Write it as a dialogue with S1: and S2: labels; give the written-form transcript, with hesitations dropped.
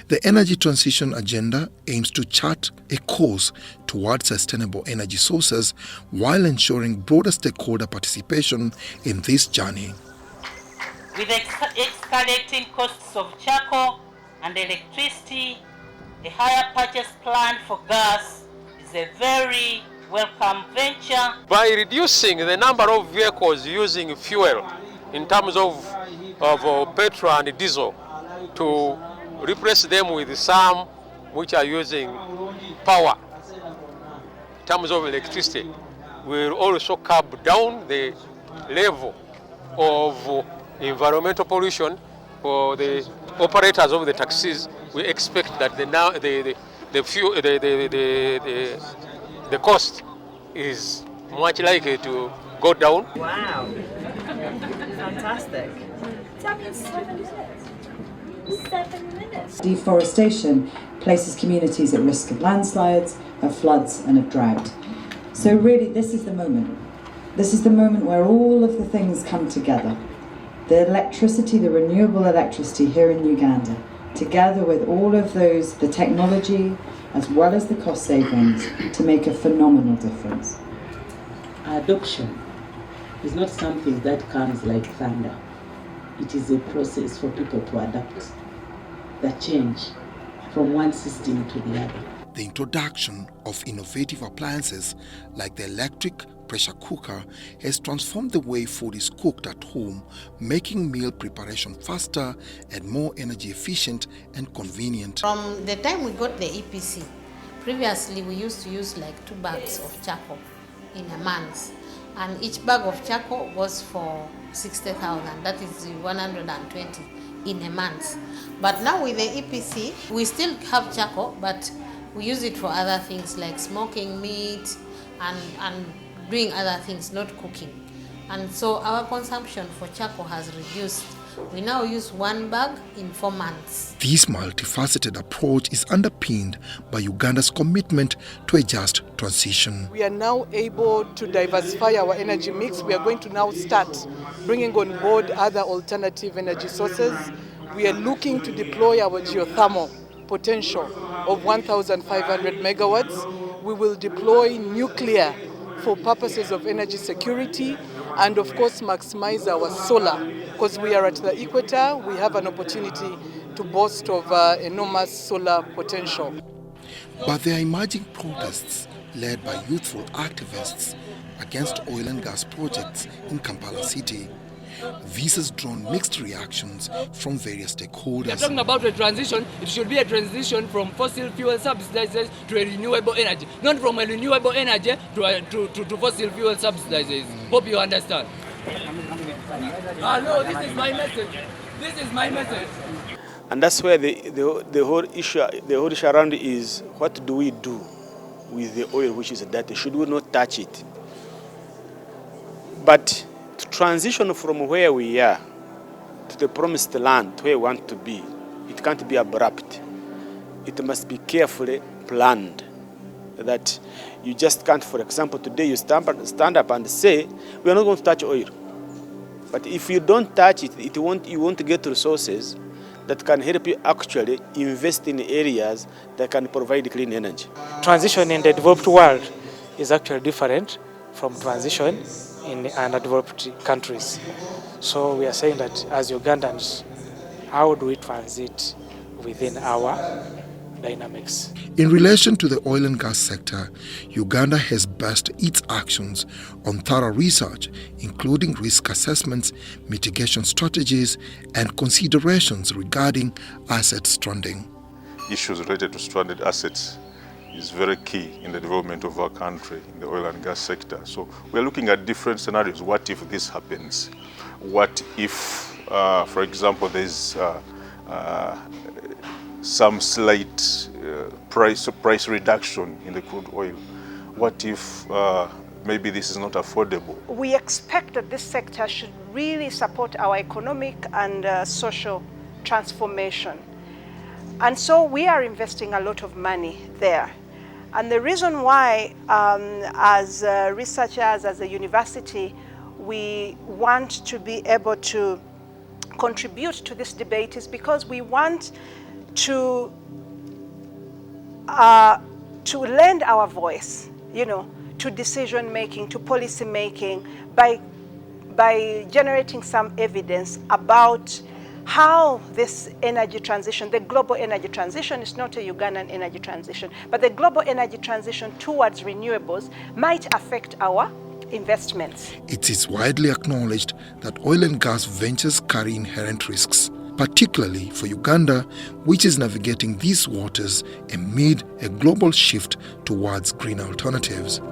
S1: The energy transition agenda aims to chart a course towards sustainable energy sources while ensuring broader stakeholder participation in this journey.
S2: With escalating costs of charcoal and electricity, a higher purchase plan for gas is a very welcome venture.
S3: By reducing the number of vehicles using fuel in terms of petrol and diesel, to replace them with some which are using power in terms of electricity, will also curb down the level of environmental pollution for the operators of the taxis. We expect that the cost is much likely to go down.
S4: Wow, fantastic.
S5: That means 7 minutes. 7 minutes.
S6: Deforestation places communities at risk of landslides, of floods and of drought. So really this is the moment. This is the moment where all of the things come together. The electricity, the renewable electricity here in Uganda, together with all of those, the technology as well as the cost savings, to make a phenomenal difference.
S7: Adoption is not something that comes like thunder. It is a process for people to adapt the change from one system to the other.
S1: The introduction of innovative appliances like the electric pressure cooker has transformed the way food is cooked at home, making meal preparation faster and more energy efficient and convenient.
S8: From the time we got the EPC, previously we used to use like 2 bags of charcoal in a month, and each bag of charcoal was for 60,000, that is 120 in a month. But now with the EPC, we still have charcoal, but we use it for other things like smoking meat and doing other things, not cooking. And so our consumption for charcoal has reduced. We now use 1 bag in 4 months.
S1: This multifaceted approach is underpinned by Uganda's commitment to a just transition.
S9: We are now able to diversify our energy mix. We are going to now start bringing on board other alternative energy sources. We are looking to deploy our geothermal potential of 1,500 megawatts. We will deploy nuclear for purposes of energy security, and of course maximize our solar, because we are at the equator. We have an opportunity to boast of enormous solar potential.
S1: But there are emerging protests led by youthful activists against oil and gas projects in Kampala City. This has drawn mixed reactions from various stakeholders.
S10: We are talking about a transition. It should be a transition from fossil fuel subsidizes to a renewable energy, not from a renewable energy to fossil fuel subsidizes. Hope you understand. No, this is my message. This is my message.
S11: And that's where the whole issue around is, what do we do with the oil which is dirty? Should we not touch it? But to transition from where we are to the promised land, where we want to be, it can't be abrupt. It must be carefully planned. That you just can't, for example, today you stand up and say, we are not going to touch oil. But if you don't touch it, you won't get resources that can help you actually invest in areas that can provide clean energy.
S12: Transition in the developed world is actually different from transition in undeveloped countries. So we are saying that as Ugandans, how do we transit within our dynamics?
S1: In relation to the oil and gas sector, Uganda has based its actions on thorough research, including risk assessments, mitigation strategies, and considerations regarding asset stranding.
S13: Issues related to stranded assets is very key in the development of our country in the oil and gas sector. So we're looking at different scenarios. What if this happens? What if, for example, there's some slight price reduction in the crude oil? What if maybe this is not affordable?
S14: We expect that this sector should really support our economic and social transformation. And so we are investing a lot of money there. And the reason why, as researchers, as a university, we want to be able to contribute to this debate is because we want to lend our voice, to decision making, to policy making, by generating some evidence about how this energy transition, the global energy transition, is not a Ugandan energy transition, but the global energy transition towards renewables might affect our investments.
S1: It is widely acknowledged that oil and gas ventures carry inherent risks, particularly for Uganda, which is navigating these waters amid a global shift towards green alternatives.